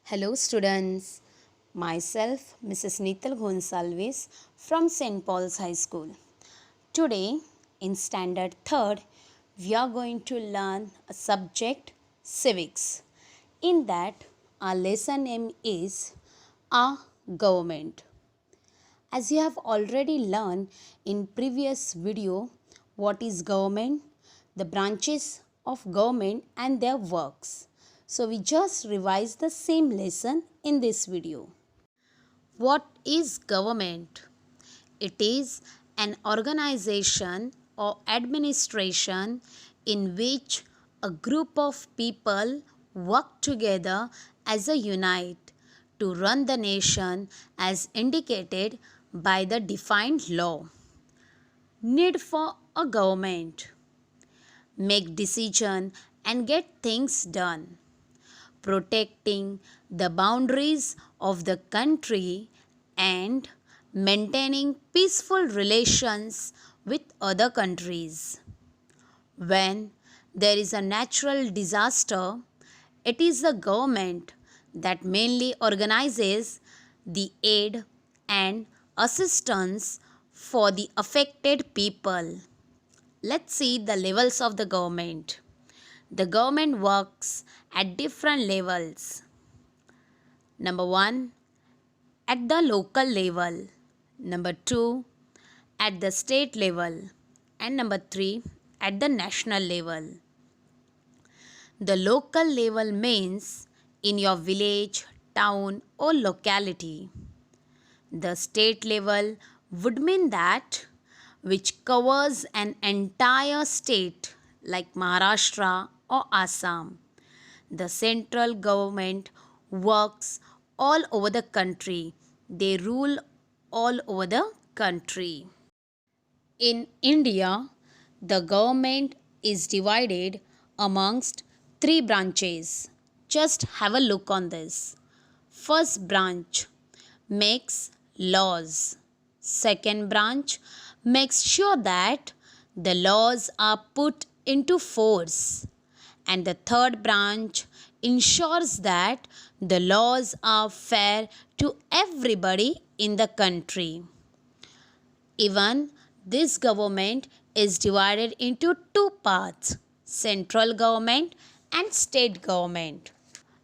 Hello, students. Myself, Mrs. Nital Gonsalves from St. Paul's High School. Today, in Standard 3rd, we are going to learn a subject civics. In that, our lesson name is a government. As you have already learned in previous video what is government, the branches of government and their works. So we just revise the same lesson in this video. What is government? It is an organization or administration in which a group of people work together as a unit to run the nation as indicated by the defined law. Need for a government. Make decision and get things done. Protecting the boundaries of the country and maintaining peaceful relations with other countries. When there is a natural disaster, it is the government that mainly organizes the aid and assistance for the affected people. Let's see the levels of the government. The government works at different levels. Number 1, at the local level. Number 2, at the state level. And number 3, at the national level. The local level means in your village, town or locality. The state level would mean that which covers an entire state like Maharashtra or Assam. The central government works all over the country. They rule all over the country. In India, the government is divided amongst three branches. Just have a look on this. First branch makes laws. Second branch makes sure that the laws are put into force. And the third branch ensures that the laws are fair to everybody in the country. Even this government is divided into two parts, central government and state government.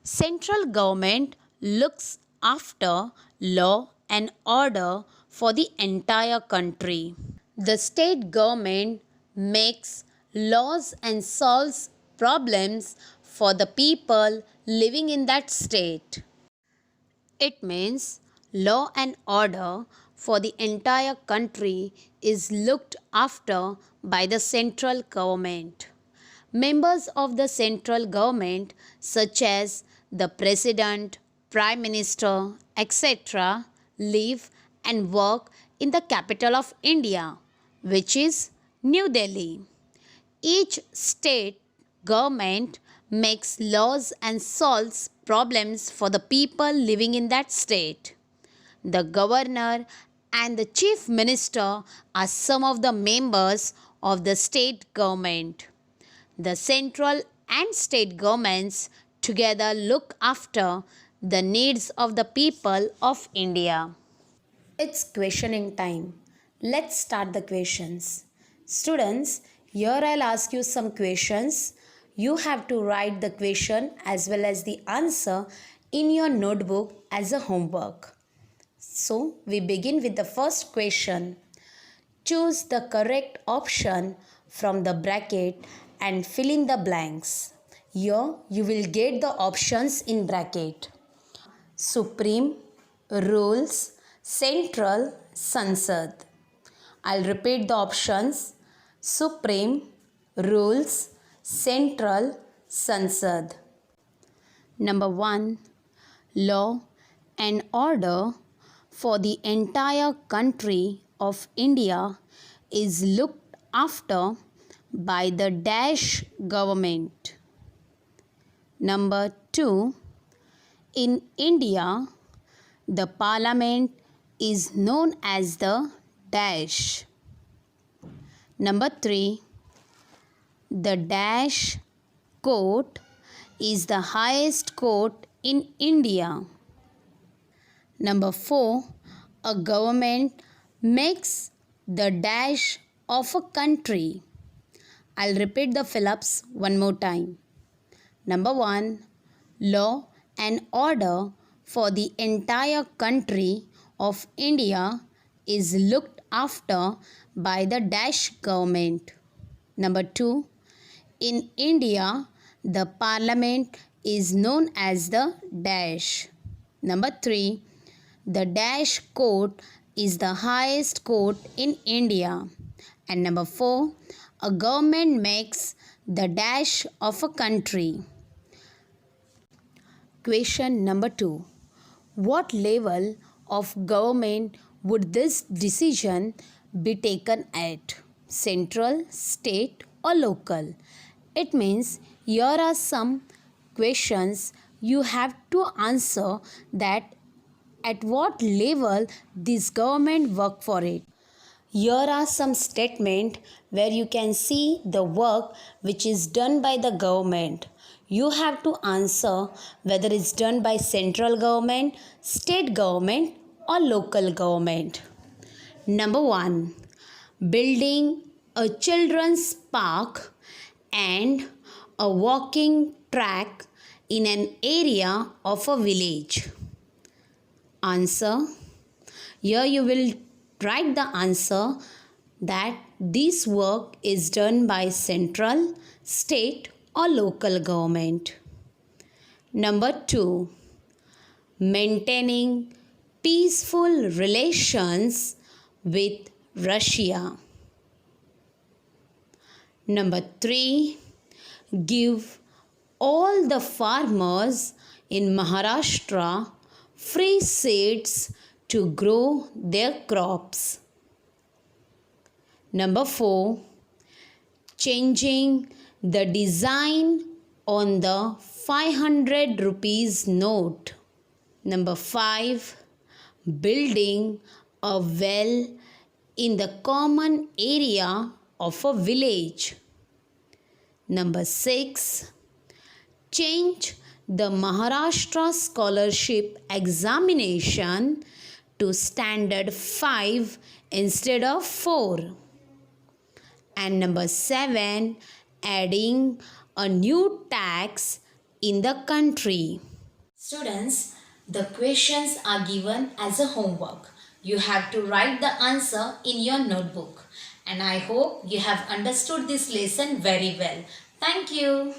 Central government looks after law and order for the entire country. The state government makes laws and solves problems for the people living in that state. It means law and order for the entire country is looked after by the central government. Members of the central government, such as the President, Prime Minister, etc., live and work in the capital of India, which is New Delhi. Each state government makes laws and solves problems for the people living in that state. The governor and the chief minister are some of the members of the state government. The central and state governments together look after the needs of the people of India. It's questioning time. Let's start the questions. Students, here I'll ask you some questions. You have to write the question as well as the answer in your notebook as a homework. So, we begin with the first question. Choose the correct option from the bracket and fill in the blanks. Here, you will get the options in bracket. Supreme, rules, central, Sansad. I'll repeat the options. Supreme, rules, central, Sansad. Number 1. Law and order for the entire country of India is looked after by the dash government. Number 2. In India, the parliament is known as the dash. Number 3. The dash court is the highest court in India? Number 4. A government makes the dash of a country. I'll repeat the fill-ups one more time. Number 1. Law and order for the entire country of India is looked after by the dash government. Number 2. In India, the parliament is known as the dash. Number 3. The dash court is the highest court in India. And number 4. A government makes the dash of a country. Question number 2. What level of government would this decision be taken at? Central, state or local? It means here are some questions you have to answer that at what level this government work for it. Here are some statements where you can see the work which is done by the government. You have to answer whether it's done by central government, state government or local government. Number 1. Building a children's park and a walking track in an area of a village. Answer. Here you will write the answer that this work is done by central, state or local government. Number 2. Maintaining peaceful relations with Russia. Number 3. Give all the farmers in Maharashtra free seeds to grow their crops. Number 4. Changing the design on the 500 rupees note. Number 5. Building a well in the common area of a village. Number 6. Change the Maharashtra scholarship examination to standard 5 instead of 4. And number 7. Adding a new tax in the country. Students, the questions are given as a homework. You have to write the answer in your notebook. And I hope you have understood this lesson very well. Thank you.